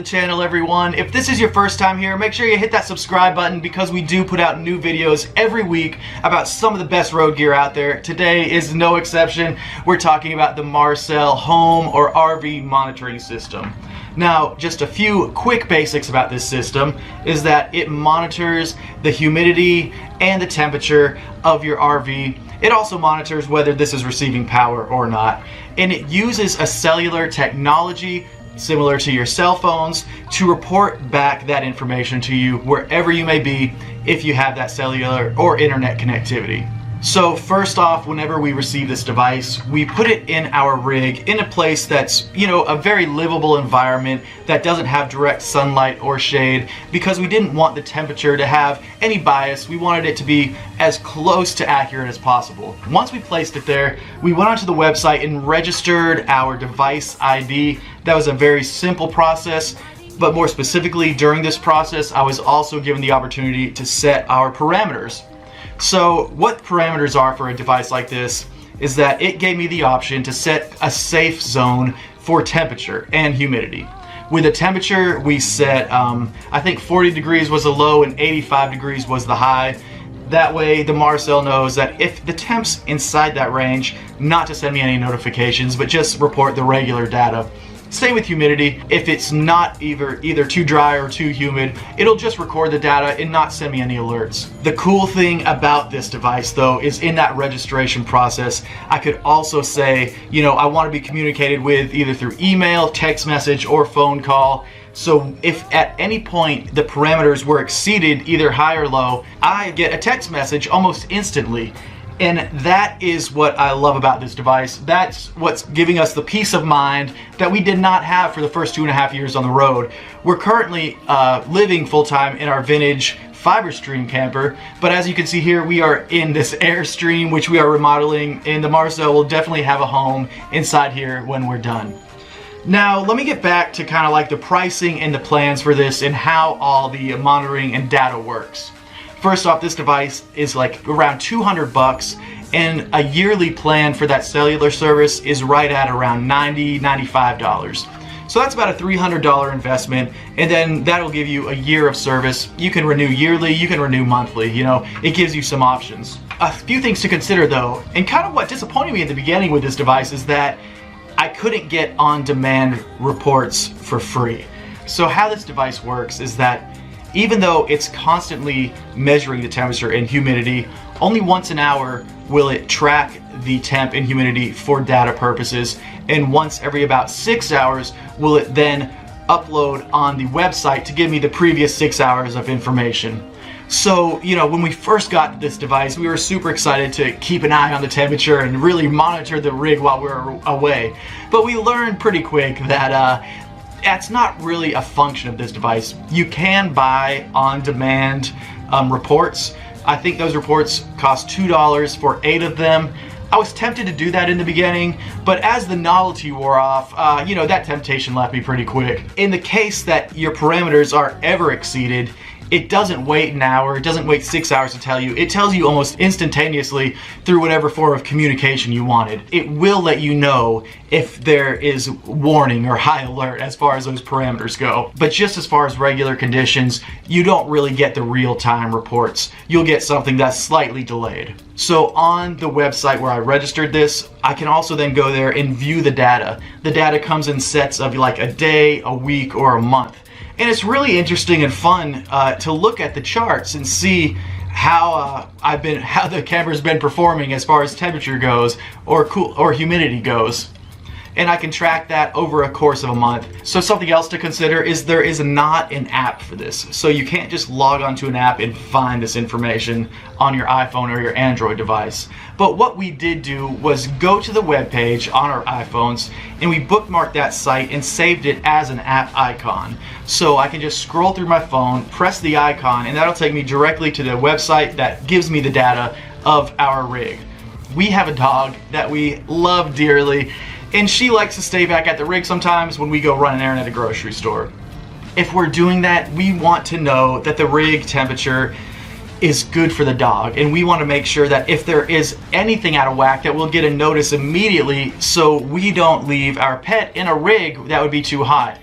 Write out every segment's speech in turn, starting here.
channel, everyone. If this is your first time here, make sure you hit that subscribe button because we do put out new videos every week about some of the best road gear out there. Today is no exception. We're talking about the MarCELL home or RV monitoring system. Now, just a few quick basics about this system is that it monitors the humidity and the temperature of your RV. It also monitors whether this is receiving power or not. And it uses a cellular technology similar to your cell phones to report back that information to you wherever you may be if you have that cellular or internet connectivity. So first off, whenever we receive this device, we put it in our rig in a place that's, a very livable environment that doesn't have direct sunlight or shade because we didn't want the temperature to have any bias. We wanted it to be as close to accurate as possible. Once we placed it there, we went onto the website and registered our device ID. That was a very simple process, but more specifically during this process, I was also given the opportunity to set our parameters. So what parameters are for a device like this is that it gave me the option to set a safe zone for temperature and humidity. With the temperature, we set, I think 40 degrees was the low and 85 degrees was the high. That way the MarCELL knows that if the temp's inside that range, not to send me any notifications, but just report the regular data. Same with humidity. If it's not either too dry or too humid, it'll just record the data and not send me any alerts. The cool thing about this device though is in that registration process, I could also say, I want to be communicated with either through email, text message, or phone call. So if at any point the parameters were exceeded, either high or low, I get a text message almost instantly. And that is what I love about this device. That's what's giving us the peace of mind that we did not have for the first 2.5 years on the road. We're currently living full-time in our vintage Fiberstream camper, but as you can see here, we are in this Airstream, which we are remodeling, and the MarCELL will definitely have a home inside here when we're done. Now, let me get back to kind of like the pricing and the plans for this and how all the monitoring and data works. First off, this device is like around 200 bucks, and a yearly plan for that cellular service is right at around $95. So that's about a $300 investment, and then that'll give you a year of service. You can renew yearly, you can renew monthly, it gives you some options. A few things to consider though, and kind of what disappointed me at the beginning with this device is that I couldn't get on-demand reports for free. So how this device works is that even though it's constantly measuring the temperature and humidity, only once an hour will it track the temp and humidity for data purposes, and once every about 6 hours will it then upload on the website to give me the previous 6 hours of information. So, when we first got this device, we were super excited to keep an eye on the temperature and really monitor the rig while we were away. But we learned pretty quick that that's not really a function of this device. You can buy on-demand reports. I think those reports cost $2 for 8 of them. I was tempted to do that in the beginning, but as the novelty wore off, that temptation left me pretty quick. In the case that your parameters are ever exceeded, it doesn't wait an hour, it doesn't wait 6 hours to tell you. It tells you almost instantaneously through whatever form of communication you wanted. It will let you know if there is warning or high alert as far as those parameters go. But just as far as regular conditions, you don't really get the real-time reports. You'll get something that's slightly delayed. So on the website where I registered this, I can also then go there and view the data. The data comes in sets of like a day, a week, or a month. And it's really interesting and fun to look at the charts and see how the camera's been performing as far as temperature goes or humidity goes. And I can track that over a course of a month. So something else to consider is there is not an app for this. So you can't just log onto an app and find this information on your iPhone or your Android device. But what we did do was go to the web page on our iPhones and we bookmarked that site and saved it as an app icon. So I can just scroll through my phone, press the icon, and that'll take me directly to the website that gives me the data of our rig. We have a dog that we love dearly, and she likes to stay back at the rig sometimes when we go run an errand at a grocery store. If we're doing that, we want to know that the rig temperature is good for the dog, and we want to make sure that if there is anything out of whack that we'll get a notice immediately so we don't leave our pet in a rig that would be too high.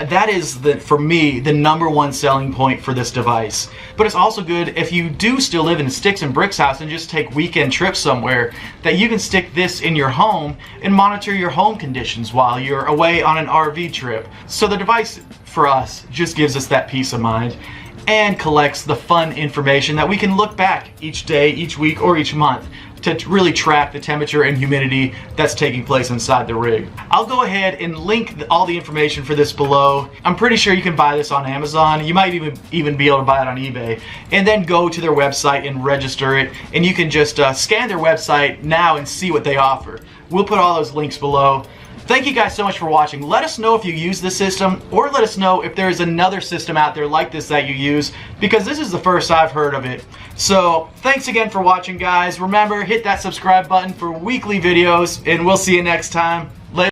that is, for me, the #1 selling point for this device. But it's also good if you do still live in a sticks and bricks house and just take weekend trips somewhere, that you can stick this in your home and monitor your home conditions while you're away on an RV trip. So the device, for us, just gives us that peace of mind and collects the fun information that we can look back each day, each week, or each month to really track the temperature and humidity that's taking place inside the rig. I'll go ahead and link all the information for this below. I'm pretty sure you can buy this on Amazon. You might even be able to buy it on eBay. And then go to their website and register it. And you can just scan their website now and see what they offer. We'll put all those links below. Thank you guys so much for watching. Let us know if you use this system, or let us know if there's another system out there like this that you use, because this is the first I've heard of it. So thanks again for watching, guys. Remember, hit that subscribe button for weekly videos, and we'll see you next time. Later.